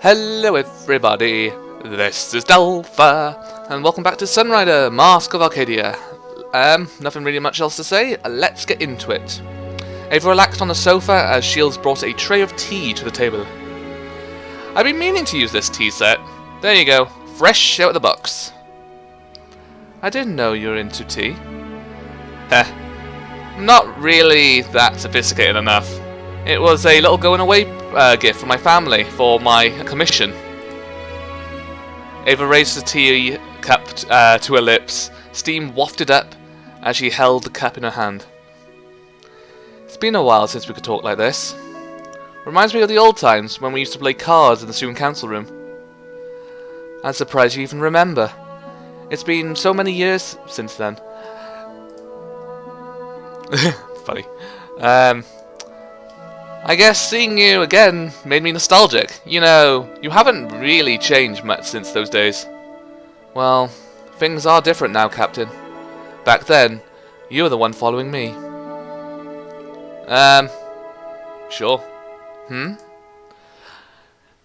Hello everybody, this is Delpha, and welcome back to Sunrider, Mask of Arcadia. Nothing really much else to say, let's get into it. Ava relaxed on the sofa as Shields brought a tray of tea to the table. I've been meaning to use this tea set. There you go, fresh out of the box. I didn't know you were into tea. Not really that sophisticated enough. It was a little going away gift from my family for my commission. Ava raised the tea cup to her lips. Steam wafted up as she held the cup in her hand. It's been a while since we could talk like this. Reminds me of the old times when we used to play cards in the student council room. I'm surprised you even remember. It's been so many years since then. Funny. I guess seeing you again made me nostalgic. You know, you haven't really changed much since those days. Well, things are different now, Captain. Back then, you were the one following me. Sure.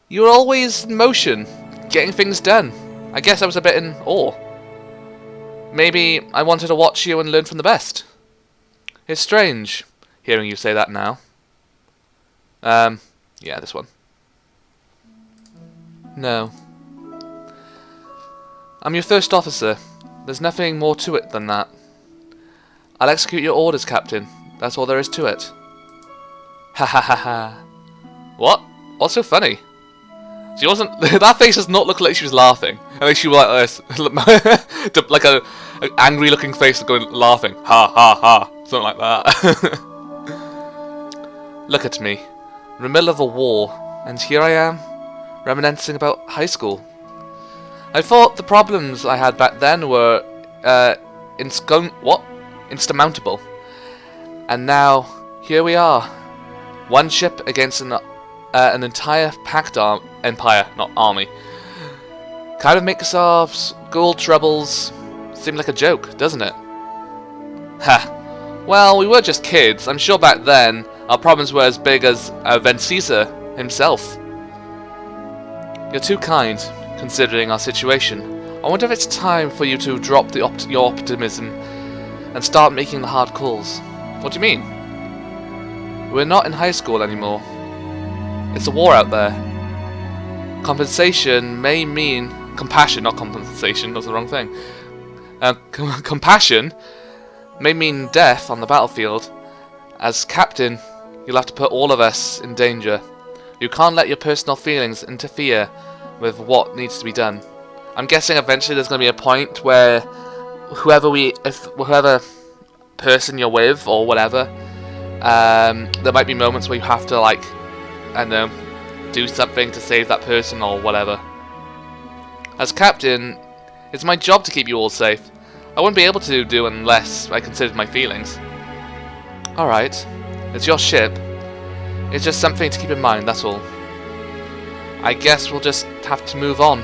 You were always in motion, getting things done. I guess I was a bit in awe. Maybe I wanted to watch you and learn from the best. It's strange, hearing you say that now. Yeah, this one. No. I'm your first officer. There's nothing more to it than that. I'll execute your orders, Captain. That's all there is to it. Ha ha ha ha. What? What's so funny? She wasn't. That face does not look like she was laughing. I think she was like this, like a angry-looking face going laughing. Ha ha ha. Something like that. Look at me. In the middle of a war, and here I am, reminiscing about high school. I thought the problems I had back then were insurmountable, and now here we are, one ship against an entire packed empire, not army. Kind of makes our school troubles seem like a joke, doesn't it? Ha! Well, we were just kids. I'm sure back then our problems were as big as than Caesar himself. You're too kind, considering our situation. I wonder if it's time for you to drop your optimism and start making the hard calls. What do you mean? We're not in high school anymore. It's a war out there. Compensation may mean... Compassion, not compensation, that's the wrong thing. Compassion may mean death on the battlefield. As captain, you'll have to put all of us in danger. You can't let your personal feelings interfere with what needs to be done. I'm guessing eventually there's going to be a point where whoever person you're with or whatever, there might be moments where you have to, like, I don't know, do something to save that person or whatever. As captain, it's my job to keep you all safe. I wouldn't be able to do unless I considered my feelings. Alright, it's your ship. It's just something to keep in mind, that's all. I guess we'll just have to move on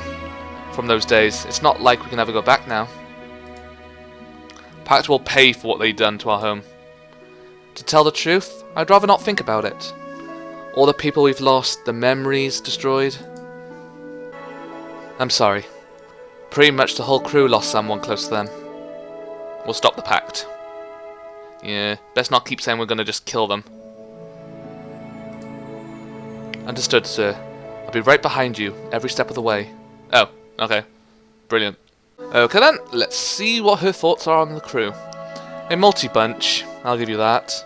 from those days. It's not like we can ever go back now. Pact will pay for what they've done to our home. To tell the truth, I'd rather not think about it. All the people we've lost, the memories destroyed. I'm sorry. Pretty much the whole crew lost someone close to them. We'll stop the pact. Yeah, best not keep saying we're gonna just kill them. Understood, sir. I'll be right behind you, every step of the way. Oh, okay. Brilliant. Okay then, let's see what her thoughts are on the crew. A multi-bunch, I'll give you that.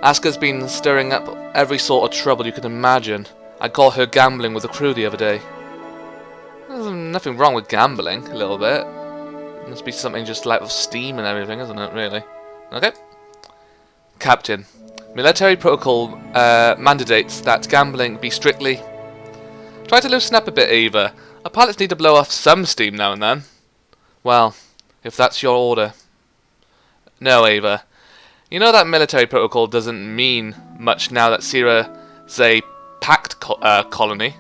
Asuka's been stirring up every sort of trouble you can imagine. I caught her gambling with the crew the other day. There's nothing wrong with gambling, a little bit. Must be something just like of steam and everything, isn't it, really? Okay. Captain, military protocol mandates that gambling be strictly... Try to loosen up a bit, Ava. Our pilots need to blow off some steam now and then. Well, if that's your order. No, Ava. You know that military protocol doesn't mean much now that Sierra's a pact colony.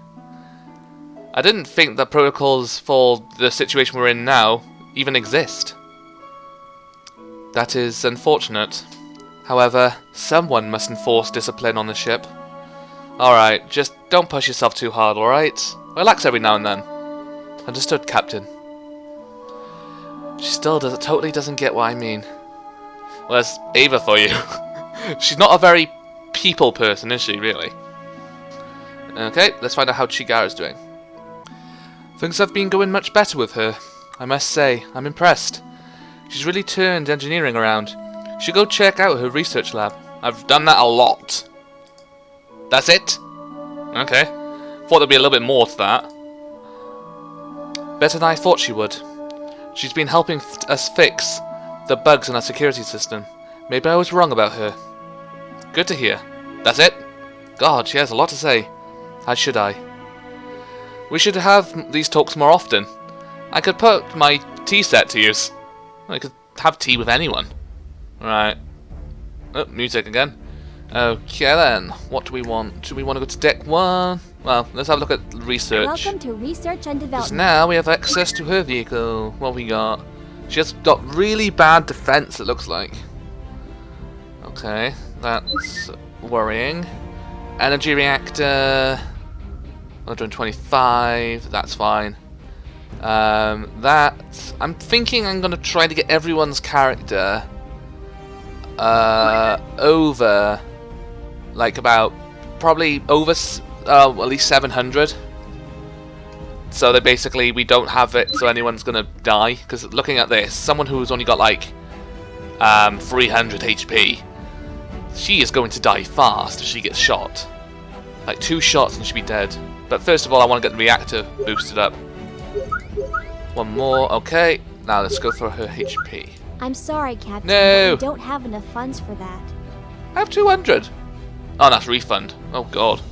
I didn't think the protocols for the situation we're in now even exist. That is unfortunate. However, someone must enforce discipline on the ship. Alright, just don't push yourself too hard, alright? Relax every now and then. Understood, Captain. She still totally doesn't get what I mean. Well, that's Ava for you. She's not a very people person, is she, really? Okay, let's find out how Chigara's doing. Things have been going much better with her. I must say, I'm impressed. She's really turned engineering around. You should go check out her research lab. I've done that a lot. That's it? Okay. Thought there'd be a little bit more to that. Better than I thought she would. She's been helping us fix the bugs in our security system. Maybe I was wrong about her. Good to hear. That's it? God, she has a lot to say. How should I? We should have these talks more often. I could put my tea set to use. I could have tea with anyone. Right. Oh, music again. Okay then, what do we want? Do we want to go to deck 1? Well, let's have a look at research. Welcome to research and development. Because now we have access to her vehicle. What have we got? She has got really bad defense, it looks like. Okay, that's worrying. Energy reactor, 125, that's fine. I'm thinking I'm going to try to get everyone's character over, like about, probably over at least 700. So that basically we don't have it so anyone's going to die. Because looking at this, someone who's only got like 300 HP, she is going to die fast if she gets shot. Like 2 shots and she'll be dead. But first of all, I want to get the reactor boosted up. One more, okay. Now let's go for her HP. I'm sorry, Captain. No! But we don't have enough funds for that. I have 200. Oh, that's refund. Oh god.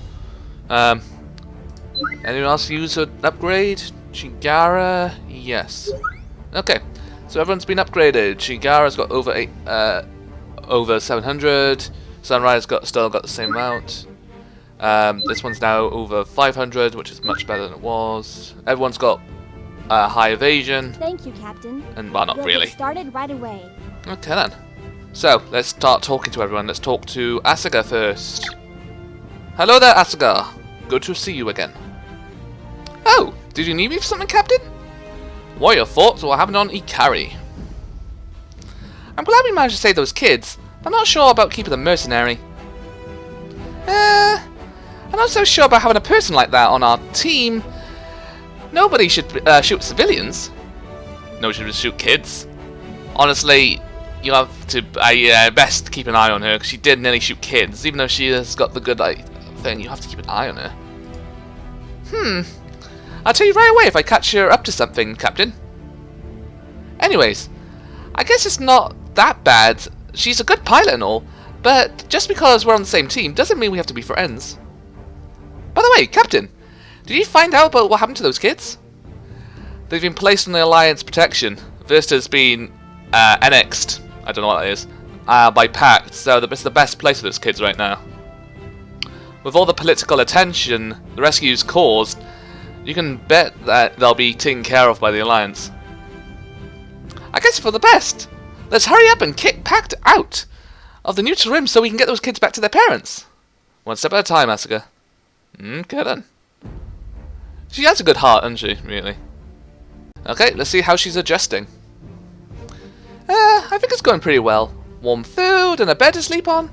Anyone else use an upgrade? Chigara, yes. Okay, so everyone's been upgraded. Chigara's got over 700. Sunrider's still got the same amount. This one's now over 500, which is much better than it was. Everyone's got high evasion. Thank you, Captain. And well, not we'll really. Get started right away. Okay then. So let's start talking to everyone. Let's talk to Asuka first. Hello there, Asuka. Good to see you again. Oh, did you need me for something, Captain? What are your thoughts on what happened on Ikari? I'm glad we managed to save those kids, but I'm not sure about keeping them mercenary. I'm not so sure about having a person like that on our team. Nobody should shoot civilians. Nobody should just shoot kids. Honestly, you have to best keep an eye on her, because she did nearly shoot kids. Even though she has got the good thing, you have to keep an eye on her. I'll tell you right away if I catch her up to something, Captain. Anyways, I guess it's not that bad. She's a good pilot and all, but just because we're on the same team doesn't mean we have to be friends. By the way, Captain, did you find out about what happened to those kids? They've been placed on the Alliance protection. Vista's been annexed, I don't know what that is, by Pact, so it's the best place for those kids right now. With all the political attention the rescue's caused, you can bet that they'll be taken care of by the Alliance. I guess for the best. Let's hurry up and kick Pact out of the neutral rim so we can get those kids back to their parents. One step at a time, Asuka. Okay then. She has a good heart, doesn't she, really? Okay, let's see how she's adjusting. I think it's going pretty well. Warm food and a bed to sleep on.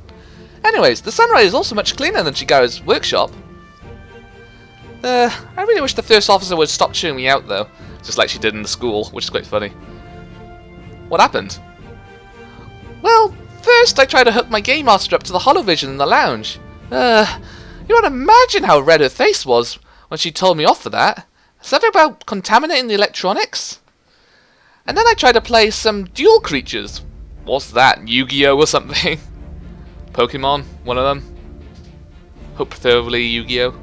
Anyways, the Sunrider is also much cleaner than Chigara's workshop. I really wish the first officer would stop chewing me out though, just like she did in the school, which is quite funny. What happened? Well, first I tried to hook my game master up to the holovision in the lounge. You won't imagine how red her face was when she told me off for that. Something about contaminating the electronics? And then I tried to play some dual creatures. What's that, Yu-Gi-Oh or something? Pokemon, one of them. Hope preferably Yu-Gi-Oh.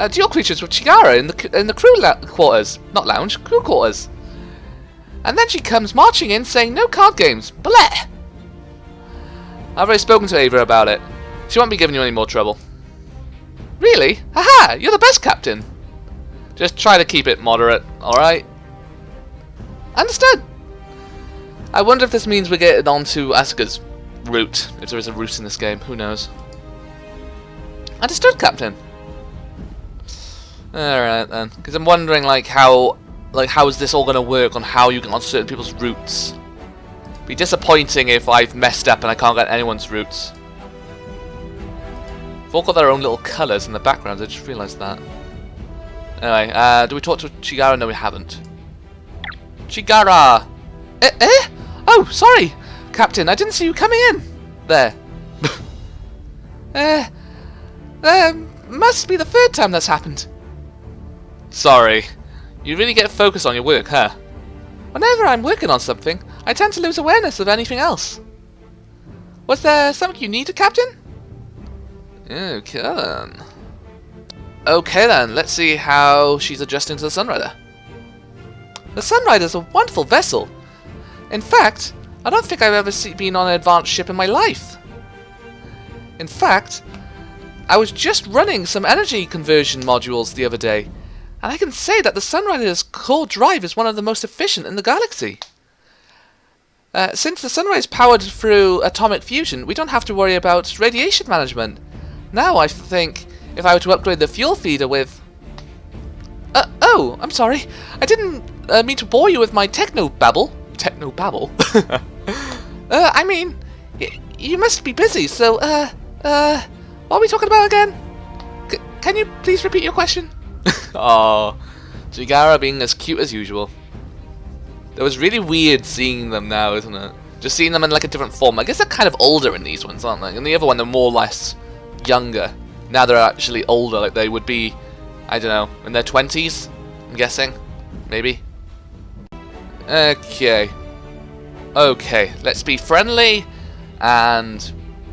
Dual creatures with Chigara in the crew quarters. Not lounge, crew quarters. And then she comes marching in saying no card games. Bleh! I've already spoken to Ava about it. She won't be giving you any more trouble. Really? Haha! You're the best, Captain! Just try to keep it moderate, alright? Understood! I wonder if this means we're getting on to Asuka's route. If there is a route in this game, who knows? Understood, Captain. Alright then. Because I'm wondering, like, how is this all going to work on how you get on certain people's routes? Be disappointing if I've messed up and I can't get anyone's routes. They've all got their own little colours in the backgrounds, I just realised that. Anyway, do we talk to Chigara? No, we haven't. Chigara! Eh? Oh, sorry! Captain, I didn't see you coming in! There. Must be the third time that's happened. Sorry. You really get focused on your work, huh? Whenever I'm working on something, I tend to lose awareness of anything else. Was there something you needed, Captain? Okay then. Okay then, let's see how she's adjusting to the Sunrider. The Sunrider's a wonderful vessel. In fact, I don't think I've ever been on an advanced ship in my life. In fact, I was just running some energy conversion modules the other day, and I can say that the Sunrider's core drive is one of the most efficient in the galaxy. Since the Sunrise is powered through atomic fusion, we don't have to worry about radiation management. Now I think if I were to upgrade the fuel feeder with... oh, I'm sorry. I didn't mean to bore you with my techno-babble. Techno-babble? I mean, you must be busy, so, what are we talking about again? Can you please repeat your question? Oh, Chigara being as cute as usual. It was really weird seeing them now, isn't it? Just seeing them in like a different form. I guess they're kind of older in these ones, aren't they? In the other one, they're more or less younger. Now they're actually older, like they would be, I don't know, in their 20s, I'm guessing. Maybe. Okay. Okay, let's be friendly and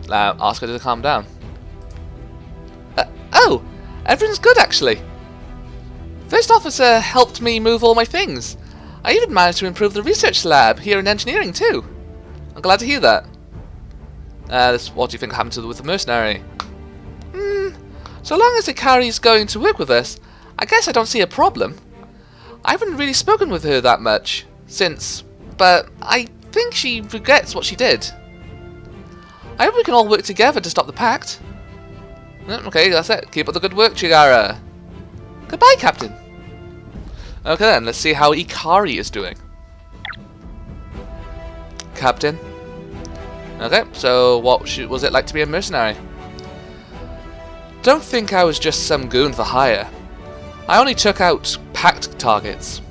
ask her to calm down. Oh, everything's good actually. First officer helped me move all my things. I even managed to improve the research lab here in engineering too. I'm glad to hear that. What do you think happened with the mercenary? So long as Arcadius is going to work with us, I guess I don't see a problem. I haven't really spoken with her that much since, but I think she regrets what she did. I hope we can all work together to stop the pact. Okay, that's it. Keep up the good work, Chigara. Goodbye, Captain. Okay then, let's see how Ikari is doing. Captain. Okay, so what was it like to be a mercenary? Don't think I was just some goon for hire. I only took out packed targets.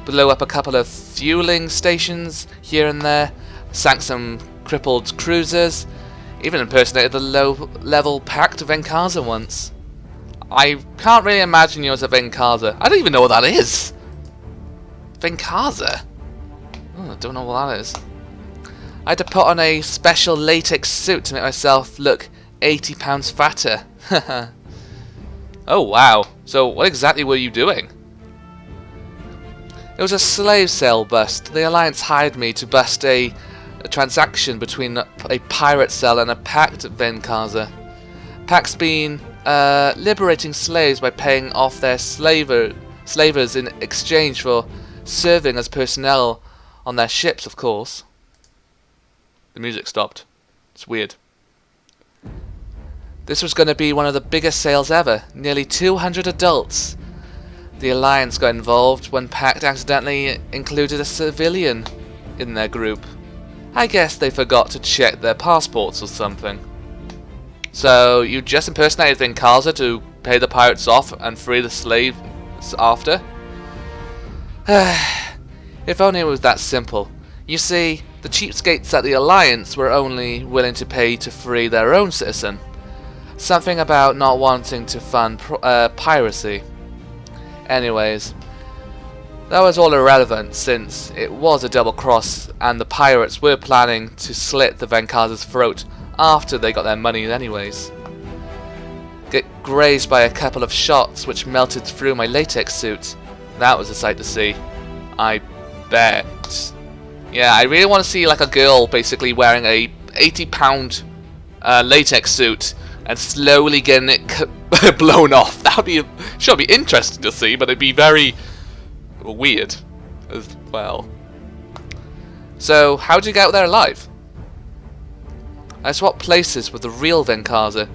Blew up a couple of fueling stations here and there, sank some crippled cruisers, even impersonated the low-level packed Venkaza once. I can't really imagine you as a Venkaza. I don't even know what that is. Venkaza? Oh, I don't know what that is. I had to put on a special latex suit to make myself look 80 pounds fatter. Oh wow. So what exactly were you doing? It was a slave sale bust. The Alliance hired me to bust a transaction between a pirate cell and a packed Venkaza. Pacts being liberating slaves by paying off their slavers in exchange for serving as personnel on their ships, of course. The music stopped. It's weird. This was going to be one of the biggest sales ever. Nearly 200 adults. The Alliance got involved when Pact accidentally included a civilian in their group. I guess they forgot to check their passports or something. So, you just impersonated Venkaza to pay the pirates off and free the slaves after? If only it was that simple. You see, the cheapskates at the Alliance were only willing to pay to free their own citizen. Something about not wanting to fund piracy. Anyways, that was all irrelevant since it was a double cross and the pirates were planning to slit the Venkaza's throat after they got their money anyways. Get grazed by a couple of shots which melted through my latex suit. That was a sight to see. I bet. Yeah, I really want to see like a girl basically wearing a 80-pound latex suit and slowly getting it blown off. That would be should be interesting to see, but it'd be very weird as well. So, how did you get out there alive? I swapped places with the real Venkaza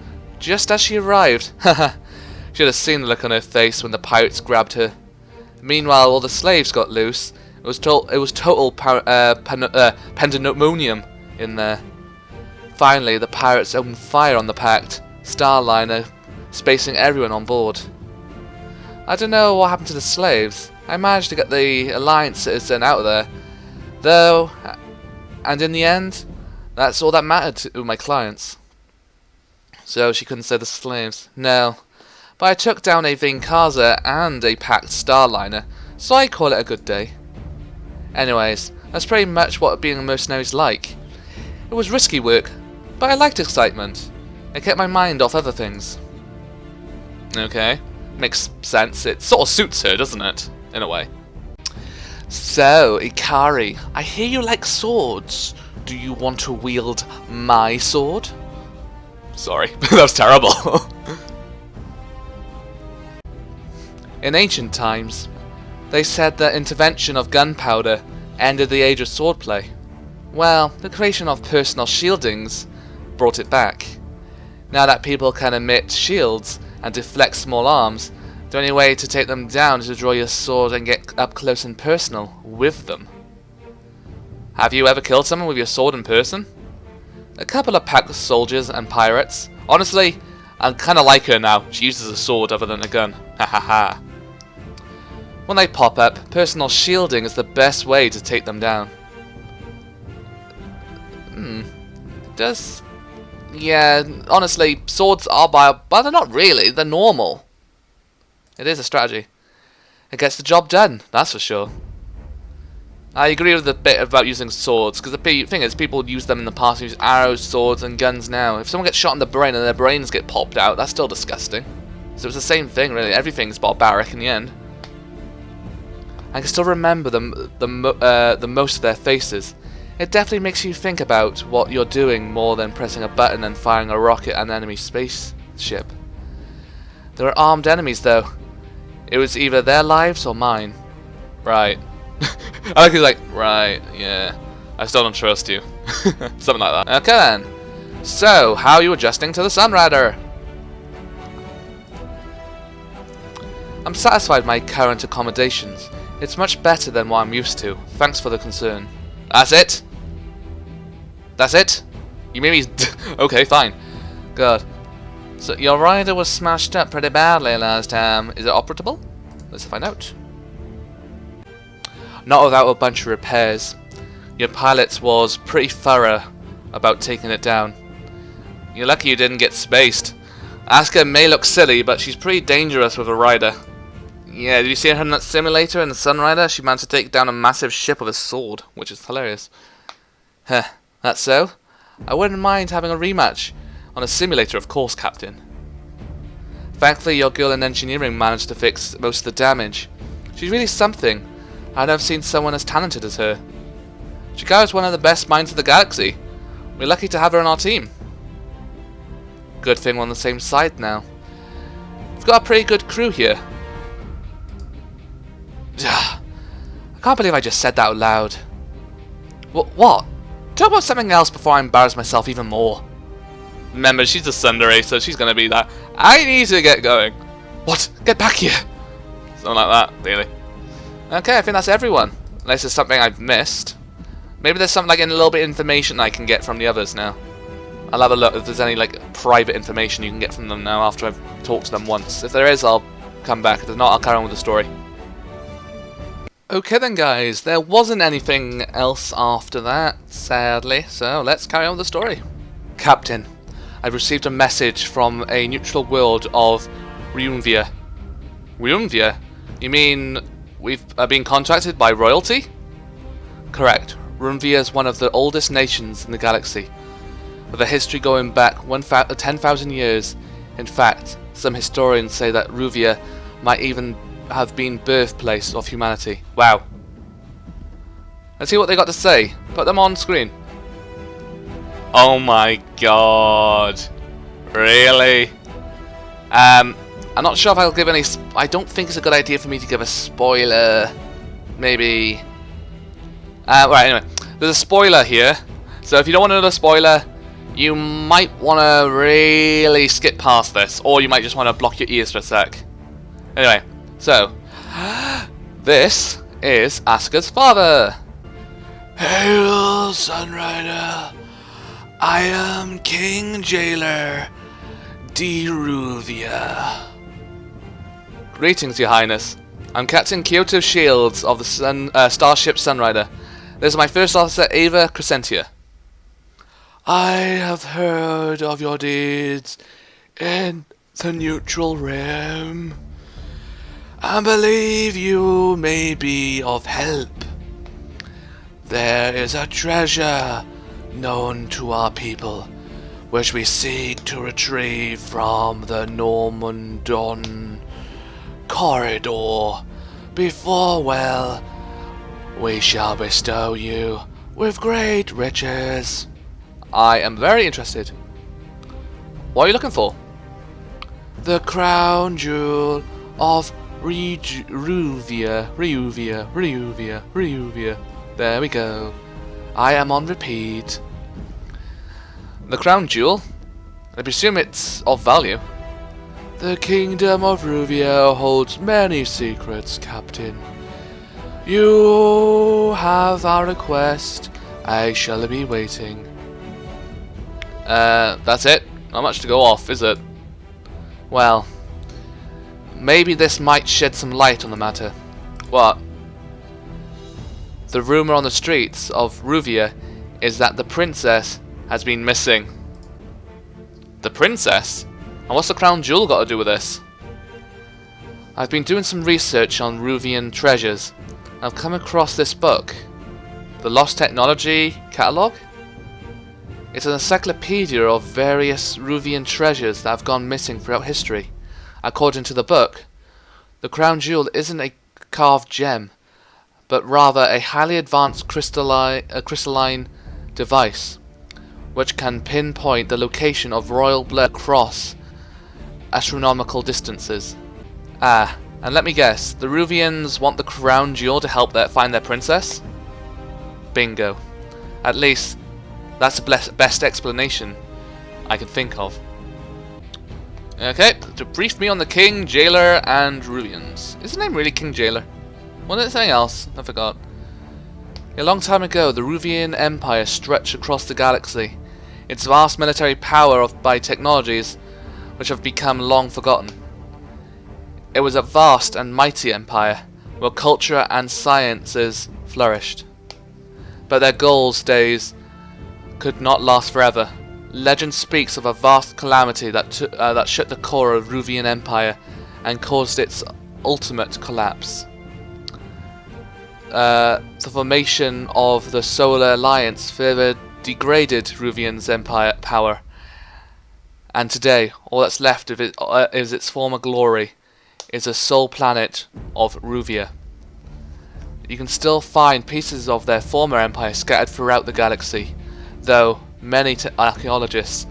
just as she arrived. Haha. Should have seen the look on her face when the pirates grabbed her. Meanwhile, all the slaves got loose. It was total pandemonium in there. Finally, the pirates opened fire on the packed Starliner, spacing everyone on board. I don't know what happened to the slaves. I managed to get the Alliance citizen out of there, though, and in the end, that's all that mattered to my clients. So she couldn't say the slaves. No. But I took down a Vincaza and a packed Starliner, so I call it a good day. Anyways, that's pretty much what being a mercenary is like. It was risky work, but I liked excitement. It kept my mind off other things. Okay, makes sense. It sort of suits her, doesn't it? In a way. So, Ikari, I hear you like swords. Do you want to wield my sword? Sorry, that was terrible. In ancient times, they said that intervention of gunpowder ended the age of swordplay. Well, the creation of personal shieldings brought it back. Now that people can emit shields and deflect small arms, the only way to take them down is to draw your sword and get up close and personal with them. Have you ever killed someone with your sword in person? A couple of pack soldiers and pirates. Honestly, I kind of like her now. She uses a sword other than a gun. Ha ha ha. When they pop up, personal shielding is the best way to take them down. Yeah, honestly, swords are but they're not really. They're normal. It is a strategy. It gets the job done, that's for sure. I agree with the bit about using swords, because the thing is, people use them in the past, use arrows, swords, and guns now. If someone gets shot in the brain and their brains get popped out, that's still disgusting. So it's the same thing, really. Everything's barbaric in the end. I can still remember the most of their faces. It definitely makes you think about what you're doing more than pressing a button and firing a rocket at an enemy spaceship. There are armed enemies, though. It was either their lives or mine. Right. I like he's like, right, yeah. I still don't trust you. Something like that. Okay then. So, how are you adjusting to the Sunrider? I'm satisfied with my current accommodations. It's much better than what I'm used to. Thanks for the concern. That's it? That's it? You made me... Okay, fine. Good. So, your rider was smashed up pretty badly last time. Is it operable? Let's find out. Not without a bunch of repairs. Your pilot was pretty thorough about taking it down. You're lucky you didn't get spaced. Asuka may look silly, but she's pretty dangerous with a rider. Yeah, did you see her in that simulator in the Sunrider? She managed to take down a massive ship with a sword, which is hilarious. Huh, that's so? I wouldn't mind having a rematch. On a simulator, of course, Captain. Thankfully, your girl in engineering managed to fix most of the damage. She's really something. I've never seen someone as talented as her. Chikaru's one of the best minds of the galaxy. We're lucky to have her on our team. Good thing we're on the same side now. We've got a pretty good crew here. I can't believe I just said that out loud. What? Talk about something else before I embarrass myself even more. Remember, she's a tsundere, so she's gonna be that. I need to get going. What? Get back here! Something like that, really. Okay, I think that's everyone. Unless there's something I've missed. Maybe there's something like a little bit of information I can get from the others now. I'll have a look if there's any like private information you can get from them now after I've talked to them once. If there is, I'll come back. If there's not, I'll carry on with the story. Okay then guys, there wasn't anything else after that, sadly, so let's carry on with the story. Captain, I've received a message from a neutral world of Ryunvia. Ryunvia? You mean we've been contacted by royalty? Correct. Ryunvia is one of the oldest nations in the galaxy, with a history going back 10,000 years. In fact, some historians say that Ryunvia might even have been birthplace of humanity. Wow. Let's see what they got to say. Put them on screen. Oh my god. Really? I'm not sure if I'll give any... I don't think it's a good idea for me to give a spoiler. Maybe... right, anyway. There's a spoiler here. So if you don't want to know the spoiler, you might want to really skip past this, or you might just want to block your ears for a sec. Anyway, so this is Asuka's father. Hail, Sunrider! I am King Jailer Deruvia. Greetings, Your Highness. I'm Captain Kyoto Shields of the Starship Sunrider. This is my first officer, Ava Crescentia. I have heard of your deeds in the neutral realm, and believe you may be of help. There is a treasure known to our people, which we seek to retrieve from the Normandon corridor before, well, we shall bestow you with great riches. I am very interested. What are you looking for? The crown jewel of Ryuvia. There we go. I am on repeat. The crown jewel? I presume it's of value. The kingdom of Ruvia holds many secrets, Captain. You have our request. I shall be waiting. That's it? Not much to go off, is it? Well, maybe this might shed some light on the matter. What? The rumor on the streets of Ruvia is that the princess has been missing. The princess? And what's the crown jewel got to do with this? I've been doing some research on Ruvian treasures. I've come across this book. The Lost Technology Catalogue? It's an encyclopedia of various Ruvian treasures that have gone missing throughout history. According to the book, the crown jewel isn't a carved gem, but rather a highly advanced crystalline device, which can pinpoint the location of royal blood across astronomical distances. Ah, and let me guess, the Ruvians want the crown jewel to help find their princess? Bingo. At least, that's the best explanation I can think of. Okay, to brief me on the King, Jailer, and Ruvians. Is his name really King Jailer? Wasn't it something else? I forgot. A long time ago, the Ruvian Empire stretched across the galaxy. Its vast military power by technologies which have become long forgotten. It was a vast and mighty empire, where culture and sciences flourished. But their goals' days could not last forever. Legend speaks of a vast calamity that shook the core of Ruvian Empire and caused its ultimate collapse. The formation of the Solar Alliance further degraded Ruvian's empire power, and today all that's left of it is its former glory, is the sole planet of Ruvia. You can still find pieces of their former empire scattered throughout the galaxy, though many archaeologists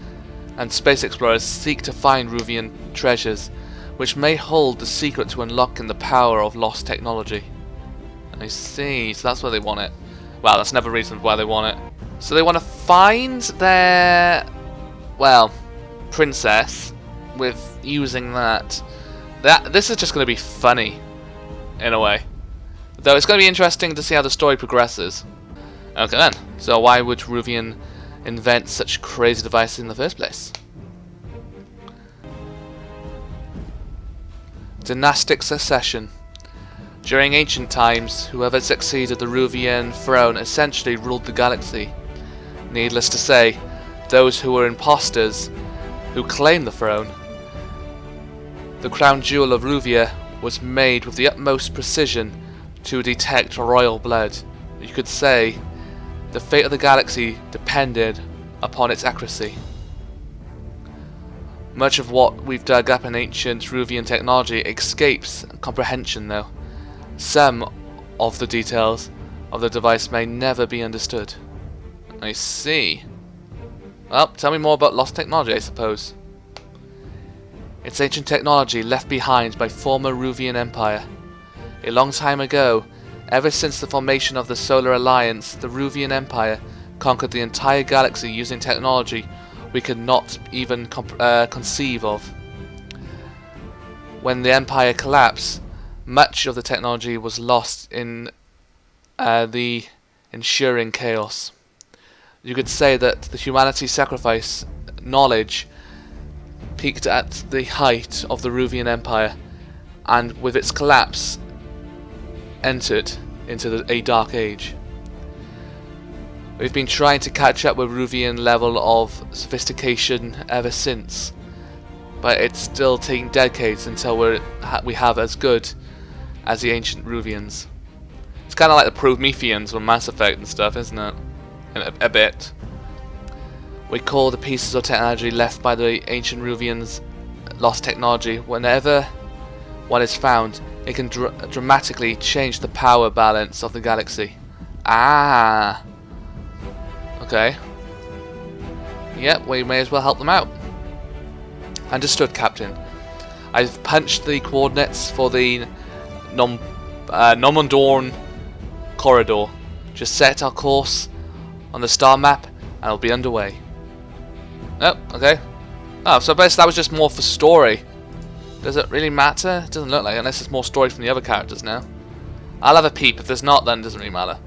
and space explorers seek to find Ruvian treasures, which may hold the secret to unlocking the power of lost technology. I see, so that's why they want it. Well, that's another reason why they want it. So they want to find their, well, princess with using that. This is just going to be funny, in a way. Though it's going to be interesting to see how the story progresses. Okay then, so why would Ruvian invent such crazy devices in the first place? Dynastic succession. During ancient times, whoever succeeded the Ruvian throne essentially ruled the galaxy. Needless to say, those who were imposters who claimed the throne. The crown jewel of Ruvia was made with the utmost precision to detect royal blood. You could say the fate of the galaxy depended upon its accuracy. Much of what we've dug up in ancient Ruvian technology escapes comprehension though. Some of the details of the device may never be understood. I see. Well, tell me more about lost technology, I suppose. It's ancient technology left behind by former Ruvian Empire. A long time ago, ever since the formation of the Solar Alliance, the Ruvian Empire conquered the entire galaxy using technology we could not even conceive of. When the Empire collapsed, much of the technology was lost in the ensuing chaos. You could say that the humanity sacrifice knowledge peaked at the height of the Ruvian Empire, and with its collapse entered into a dark age. We've been trying to catch up with Ruvian level of sophistication ever since, but it's still taking decades until we have as good as the ancient Ruvians. It's kind of like the Prometheans from Mass Effect and stuff, isn't it? A bit. We call the pieces of technology left by the ancient Ruvians lost technology. Whenever one is found, it can dramatically change the power balance of the galaxy. Ah! Okay. Yep, we may as well help them out. Understood, Captain. I've punched the coordinates for the Nomondorn corridor. Just set our course on the star map and it'll be underway. Oh, okay. Oh, so basically that was just more for story. Does it really matter? It doesn't look like it, unless there's more story from the other characters now. I'll have a peep. If there's not, then it doesn't really matter.